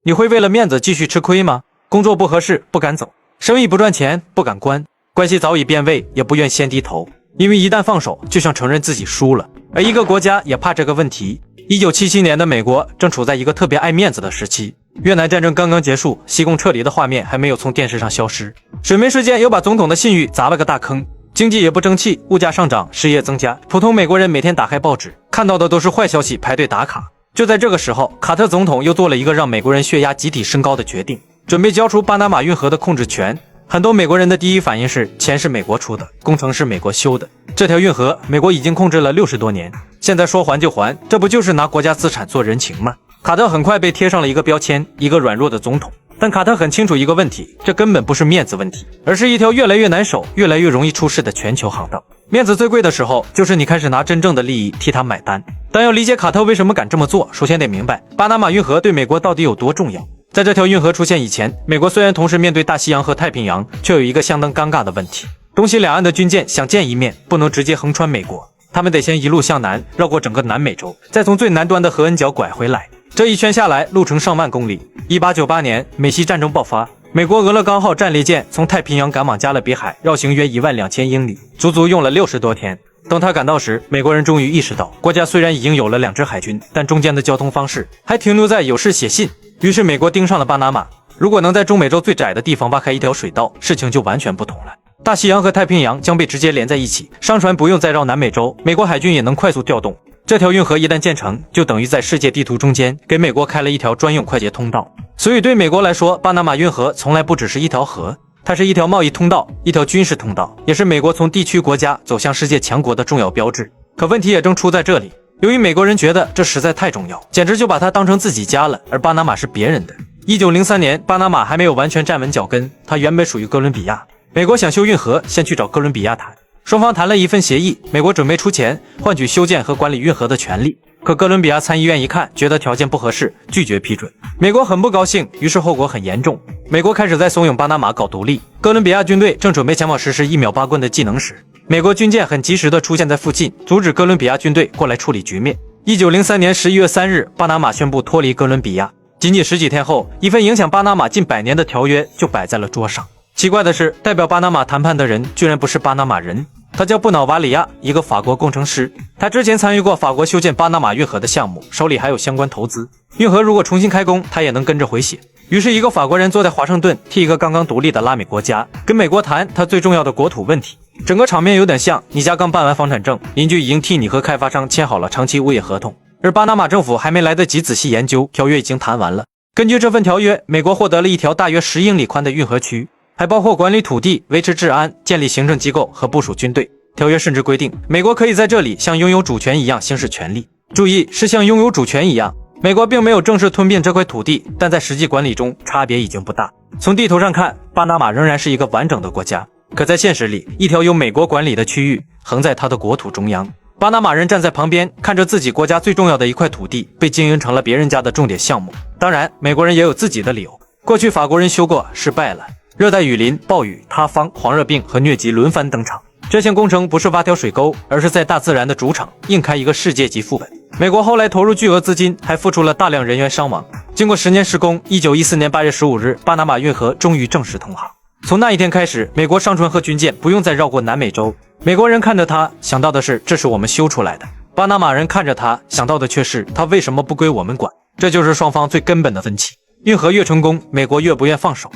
你会为了面子继续吃亏吗？工作不合适不敢走，生意不赚钱不敢关，关系早已变味也不愿先低头，因为一旦放手就像承认自己输了。而一个国家也怕这个问题。1977年的美国正处在一个特别爱面子的时期，越南战争刚刚结束，西贡撤离的画面还没有从电视上消失，水门事件又把总统的信誉砸了个大坑，经济也不争气，物价上涨，失业增加，普通美国人每天打开报纸看到的都是坏消息，排队打卡。就在这个时候，卡特总统又做了一个让美国人血压集体升高的决定，准备交出巴拿马运河的控制权。很多美国人的第一反应是，钱是美国出的，工程是美国修的，这条运河美国已经控制了60多年，现在说还就还，这不就是拿国家资产做人情吗？卡特很快被贴上了一个标签，一个软弱的总统。但卡特很清楚一个问题，这根本不是面子问题，而是一条越来越难守、越来越容易出事的全球航道。面子最贵的时候，就是你开始拿真正的利益替他买单。但要理解卡特为什么敢这么做，首先得明白巴拿马运河对美国到底有多重要。在这条运河出现以前，美国虽然同时面对大西洋和太平洋，却有一个相当尴尬的问题：东西两岸的军舰想见一面，不能直接横穿美国，他们得先一路向南，绕过整个南美洲，再从最南端的合恩角拐回来。这一圈下来，路程上万公里。1898年，美西战争爆发，美国俄勒冈号战列舰从太平洋赶往加勒比海，绕行约12000英里，足足用了60多天。等他赶到时，美国人终于意识到，国家虽然已经有了2支海军，但中间的交通方式还停留在有事写信。于是美国盯上了巴拿马，如果能在中美洲最窄的地方挖开一条水道，事情就完全不同了。大西洋和太平洋将被直接连在一起，商船不用再绕南美洲，美国海军也能快速调动。这条运河一旦建成，就等于在世界地图中间给美国开了一条专用快捷通道。所以对美国来说，巴拿马运河从来不只是一条河，它是一条贸易通道，一条军事通道，也是美国从地区国家走向世界强国的重要标志。可问题也正出在这里，由于美国人觉得这实在太重要，简直就把它当成自己家了，而巴拿马是别人的。1903年，巴拿马还没有完全站稳脚跟，它原本属于哥伦比亚。美国想修运河，先去找哥伦比亚谈，双方谈了一份协议，美国准备出钱换取修建和管理运河的权利。可哥伦比亚参议院一看，觉得条件不合适，拒绝批准。美国很不高兴，于是后果很严重。美国开始在怂恿巴拿马搞独立，哥伦比亚军队正准备前往实施1秒8棍的技能时，美国军舰很及时地出现在附近，阻止哥伦比亚军队过来处理局面。1903年11月3日，巴拿马宣布脱离哥伦比亚。仅仅10几天后，一份影响巴拿马近100年的条约就摆在了桌上。奇怪的是，代表巴拿马谈判的人居然不是巴拿马人，他叫布瑙瓦里亚，一个法国工程师。他之前参与过法国修建巴拿马运河的项目，手里还有相关投资。运河如果重新开工，他也能跟着回血。于是，一个法国人坐在华盛顿，替一个刚刚独立的拉美国家跟美国谈他最重要的国土问题。整个场面有点像你家刚办完房产证，邻居已经替你和开发商签好了长期物业合同，而巴拿马政府还没来得及仔细研究，条约已经谈完了。根据这份条约，美国获得了一条大约10英里宽的运河区，还包括管理土地、维持治安、建立行政机构和部署军队。条约甚至规定，美国可以在这里像拥有主权一样行使权力。注意，是像拥有主权一样。美国并没有正式吞并这块土地，但在实际管理中差别已经不大。从地图上看，巴拿马仍然是一个完整的国家，可在现实里，一条由美国管理的区域横在它的国土中央。巴拿马人站在旁边，看着自己国家最重要的一块土地被经营成了别人家的重点项目。当然，美国人也有自己的理由。过去法国人修过，失败了，热带雨林、暴雨、塌方、黄热病和疟疾轮番登场。这项工程不是挖条水沟，而是在大自然的主场硬开一个世界级副本。美国后来投入巨额资金，还付出了大量人员伤亡。经过10年施工，1914年8月15日，巴拿马运河终于正式通航。从那一天开始，美国商船和军舰不用再绕过南美洲。美国人看着它，想到的是这是我们修出来的；巴拿马人看着它，想到的却是它为什么不归我们管。这就是双方最根本的分歧。运河越成功，美国越不愿放手；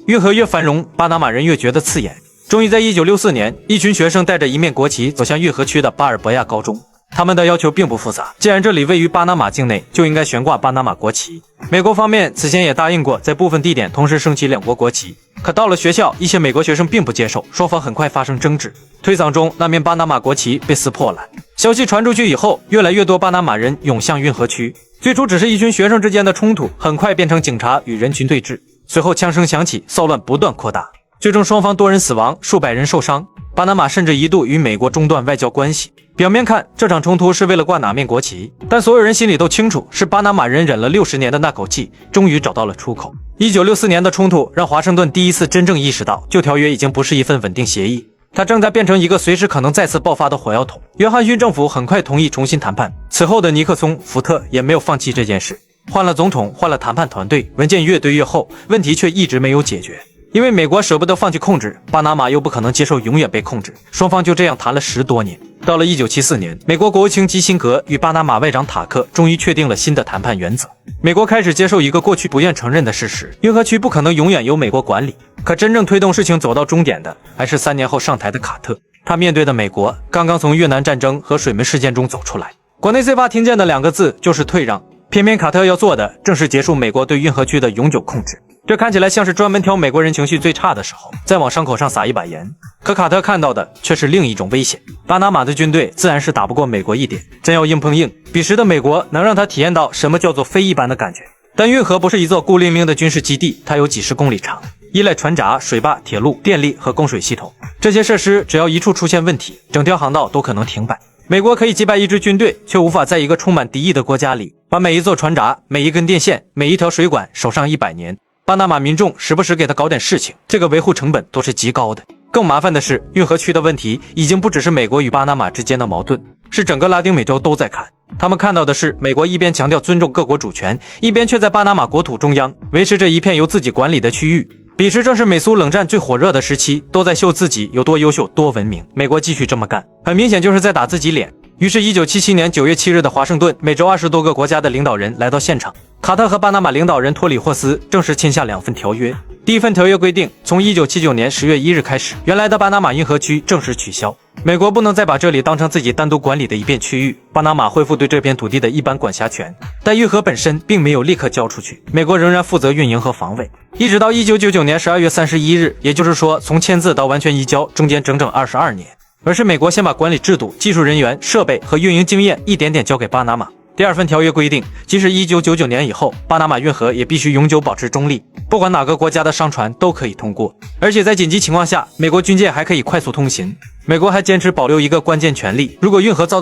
运河越繁荣，巴拿马人越觉得刺眼。终于在1964年，一群学生带着一面国旗走向运河区的巴尔博亚高中。他们的要求并不复杂，既然这里位于巴拿马境内，就应该悬挂巴拿马国旗。美国方面此前也答应过在部分地点同时升起2国国旗，可到了学校，一些美国学生并不接受，双方很快发生争执。推搡中，那面巴拿马国旗被撕破了。消息传出去以后，越来越多巴拿马人涌向运河区。最初只是一群学生之间的冲突，很快变成警察与人群对峙，随后枪声响起，骚乱不断扩大，最终双方多人死亡，数百人受伤。巴拿马甚至一度与美国中断外交关系。表面看，这场冲突是为了挂哪面国旗，但所有人心里都清楚，是巴拿马人忍了60年的那口气，终于找到了出口。1964年的冲突让华盛顿第一次真正意识到，旧条约已经不是一份稳定协议，它正在变成一个随时可能再次爆发的火药桶。约翰逊政府很快同意重新谈判，此后的尼克松、福特也没有放弃这件事。换了总统，换了谈判团队，文件越堆越厚，问题却一直没有解决。因为美国舍不得放弃控制，巴拿马又不可能接受永远被控制，双方就这样谈了10多年。到了1974年，美国国务卿基辛格与巴拿马外长塔克终于确定了新的谈判原则。美国开始接受一个过去不愿承认的事实：运河区不可能永远由美国管理。可真正推动事情走到终点的，还是3年后上台的卡特。他面对的美国刚刚从越南战争和水门事件中走出来，国内最怕听见的2个字就是退让。偏偏卡特要做的正是结束美国对运河区的永久控制。这看起来像是专门挑美国人情绪最差的时候，再往伤口上撒一把盐。可卡特看到的却是另一种危险。巴拿马的军队自然是打不过美国一点，真要硬碰硬，彼时的美国能让他体验到什么叫做非一般的感觉。但运河不是一座孤零零的军事基地，它有几十公里长，依赖船闸、水坝、铁路、电力和供水系统。这些设施只要一处出现问题，整条航道都可能停摆。美国可以击败一支军队，却无法在一个充满敌意的国家里把每一座船闸、每一根电线、每一条水管守上100年。巴拿马民众时不时给他搞点事情，这个维护成本都是极高的。更麻烦的是，运河区的问题已经不只是美国与巴拿马之间的矛盾，是整个拉丁美洲都在看。他们看到的是美国一边强调尊重各国主权，一边却在巴拿马国土中央维持着一片由自己管理的区域。彼时正是美苏冷战最火热的时期，都在秀自己有多优秀、多文明。美国继续这么干，很明显就是在打自己脸。于是1977年9月7日的华盛顿，美洲20多个国家的领导人来到现场。卡特和巴拿马领导人托里霍斯正式签下2份条约。第一份条约规定，从1979年10月1日开始，原来的巴拿马运河区正式取消，美国不能再把这里当成自己单独管理的一片区域，巴拿马恢复对这片土地的一般管辖权。但运河本身并没有立刻交出去，美国仍然负责运营和防卫，一直到1999年12月31日，也就是说从签字到完全移交中间整整22年。而是美国先把管理制度、技术人员、设备和运营经验一点点交给巴拿马。第2份条约规定，即使1999年以后，巴拿马运河也必须永久保持中立，不管哪个国家的商船都可以通过，而且在紧急情况下，美国军舰还可以快速通行。美国还坚持保留一个关键权利，如果运河遭